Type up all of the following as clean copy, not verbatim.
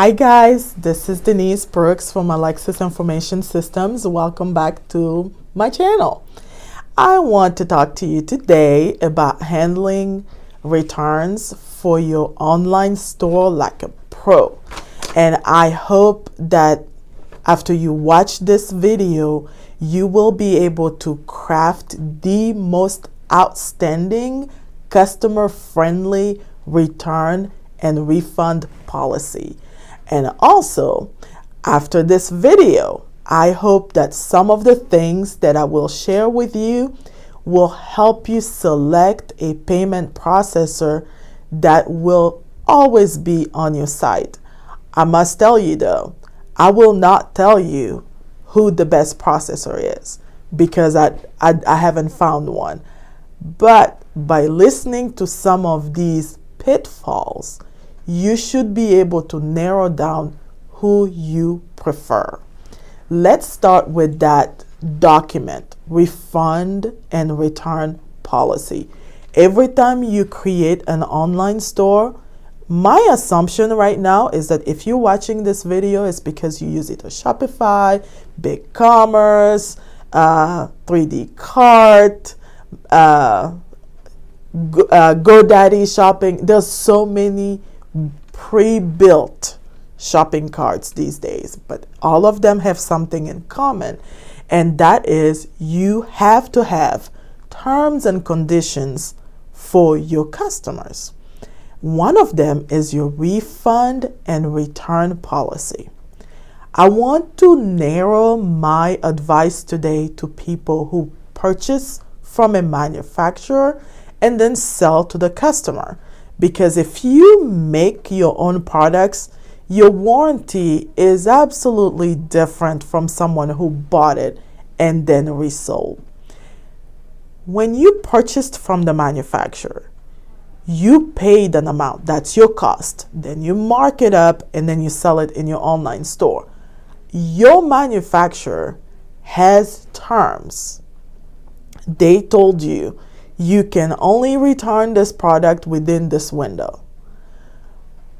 Hi guys, this is Denise Brooks from Alexis Information Systems. Welcome back to my channel. I want to talk to you today about handling returns for your online store like a pro. And I hope that after you watch this video, you will be able to craft the most outstanding, customer-friendly return and refund policy. And also, after this video, I hope that some of the things that I will share with you will help you select a payment processor that will always be on your site. I must tell you though, I will not tell you who the best processor is because I haven't found one. But by listening to some of these pitfalls, you should be able to narrow down who you prefer. Let's start with that document, refund and return policy. Every time you create an online store, my assumption right now is that if you're watching this video, it's because you use it on Shopify, BigCommerce, 3D Cart, GoDaddy shopping. There's so many pre-built shopping carts these days, but all of them have something in common, and that is you have to have terms and conditions for your customers. One of them is your refund and return policy. I want to narrow my advice today to people who purchase from a manufacturer and then sell to the customer. Because if you make your own products, your warranty is absolutely different from someone who bought it and then resold. When you purchased from the manufacturer, you paid an amount, that's your cost. Then you mark it up and then you sell it in your online store. Your manufacturer has terms. They told you you can only return this product within this window.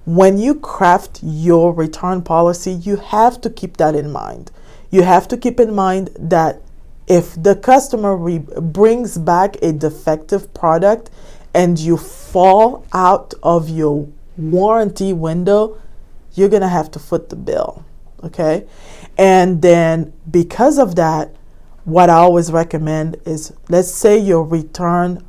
When you craft your return policy, you have to keep that in mind. You have to keep in mind that if the customer brings back a defective product and you fall out of your warranty window, you're going to have to foot the bill. Okay? And then because of that, what I always recommend is, let's say your return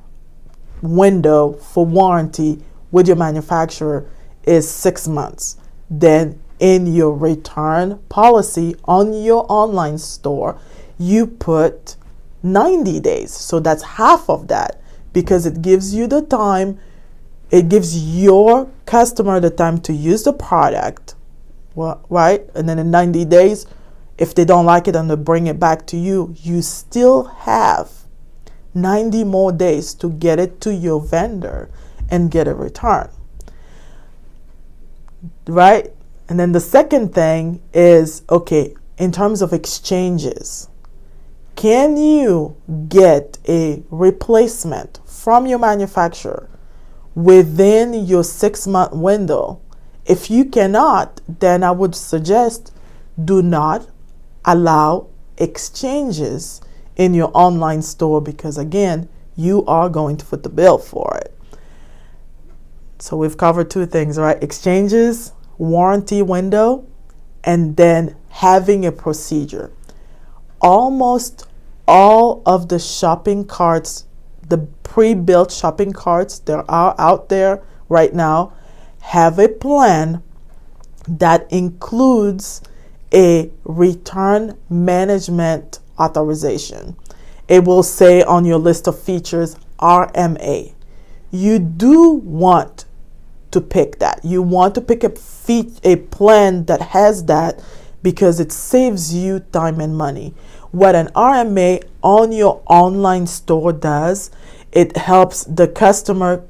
window for warranty with your manufacturer is 6 months. Then in your return policy on your online store, you put 90 days. So that's half of that because it gives you the time, it gives your customer the time to use the product, right? And then in 90 days, if they don't like it and they bring it back to you, you still have 90 more days to get it to your vendor and get a return. Right? And then the second thing is, okay, in terms of exchanges, can you get a replacement from your manufacturer within your 6-month window? If you cannot, then I would suggest do not allow exchanges in your online store because, again, you are going to foot the bill for it. So we've covered two things, right? Exchanges, warranty window, and then having a procedure. Almost all of the shopping carts, the pre-built shopping carts that are out there right now, have a plan that includes a return management authorization. It will say on your list of features RMA. You do want to pick that. You want to pick a plan that has that because it saves you time and money. What an RMA on your online store does, it helps the customer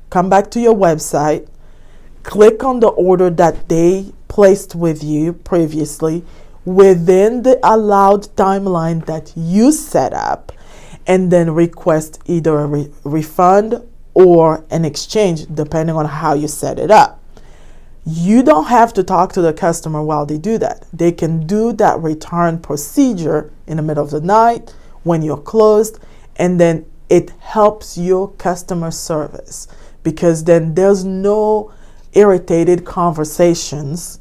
come back to your website, click on the order that they placed with you previously within the allowed timeline that you set up, and then request either a refund or an exchange depending on how you set it up. You don't have to talk to the customer while they do that. They can do that return procedure in the middle of the night when you're closed, and then it helps your customer service, because then there's no irritated conversations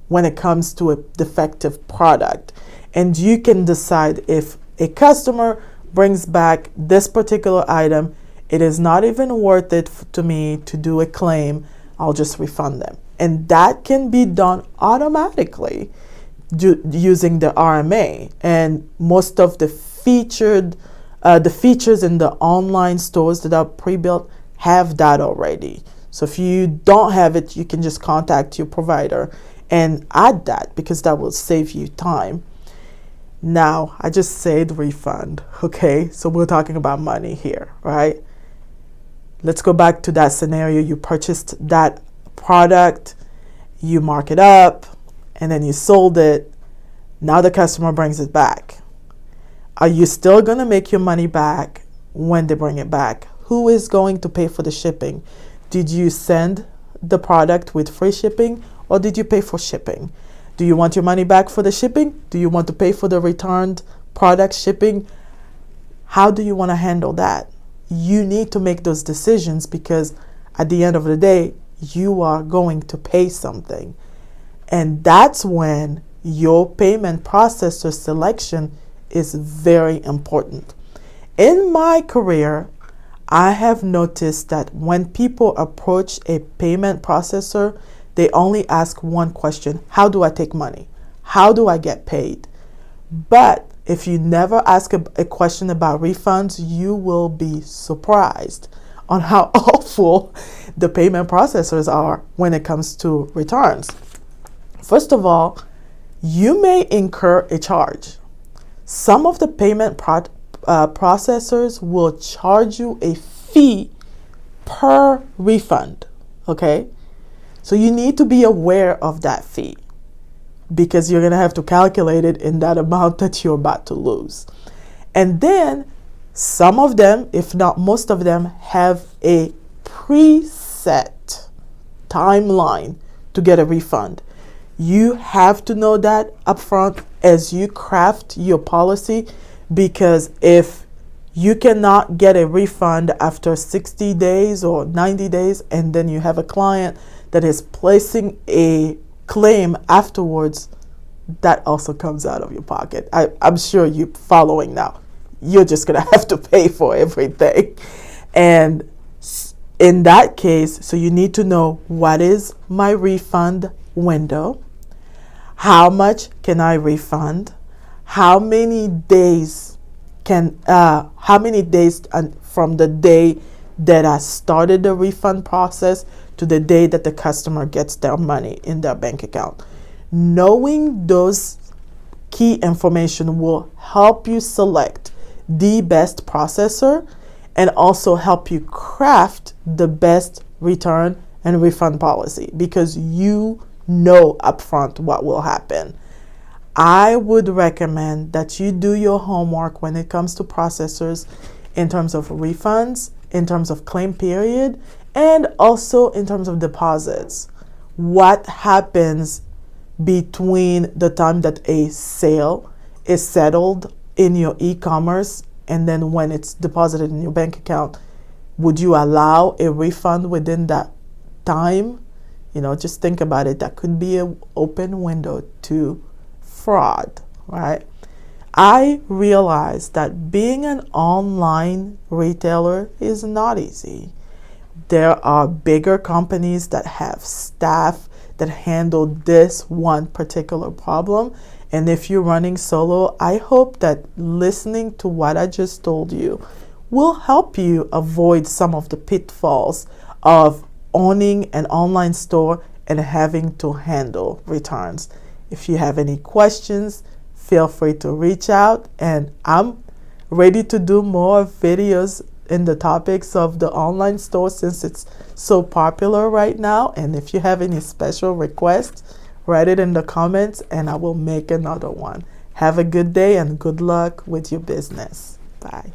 when it comes to a defective product. And you can decide, if a customer brings back this particular item, it is not even worth it to me to do a claim, I'll just refund them. And that can be done automatically using the RMA. And most of the features in the online stores that are pre-built have that already. So if you don't have it, you can just contact your provider and add that, because that will save you time. Now, I just said refund, okay? So we're talking about money here, right? Let's go back to that scenario. You purchased that product, you mark it up, and then you sold it. Now the customer brings it back. Are you still going to make your money back when they bring it back? Who is going to pay for the shipping? Did you send the product with free shipping, or did you pay for shipping? Do you want your money back for the shipping? Do you want to pay for the returned product shipping? How do you want to handle that? You need to make those decisions, because at the end of the day, you are going to pay something. And that's when your payment processor selection is very important. In my career, I have noticed that when people approach a payment processor, they only ask one question: how do I take money? How do I get paid? But if you never ask a question about refunds, you will be surprised on how awful the payment processors are when it comes to returns. First of all, you may incur a charge. Some of the payment processors will charge you a fee per refund, okay? So you need to be aware of that fee, because you're going to have to calculate it in that amount that you're about to lose. And then some of them, if not most of them, have a preset timeline to get a refund. You have to know that upfront as you craft your policy, because if you cannot get a refund after 60 days or 90 days, and then you have a client that is placing a claim afterwards, that also comes out of your pocket. I'm sure you're following now. You're just going to have to pay for everything. And in that case, so you need to know, what is my refund window? How much can I refund? How many days from the day that I started the refund process to the day that the customer gets their money in their bank account? Knowing those key information will help you select the best processor, and also help you craft the best return and refund policy, because you know upfront what will happen. I would recommend that you do your homework when it comes to processors, in terms of refunds, in terms of claim period, and also in terms of deposits. What happens between the time that a sale is settled in your e-commerce and then when it's deposited in your bank account? Would you allow a refund within that time? Just think about it. That could be an open window to fraud, right? I realize that being an online retailer is not easy. There are bigger companies that have staff that handle this one particular problem. And if you're running solo, I hope that listening to what I just told you will help you avoid some of the pitfalls of owning an online store and having to handle returns. If you have any questions, feel free to reach out, and I'm ready to do more videos in the topics of the online store, since it's so popular right now. And if you have any special requests, write it in the comments and I will make another one. Have a good day and good luck with your business. Bye.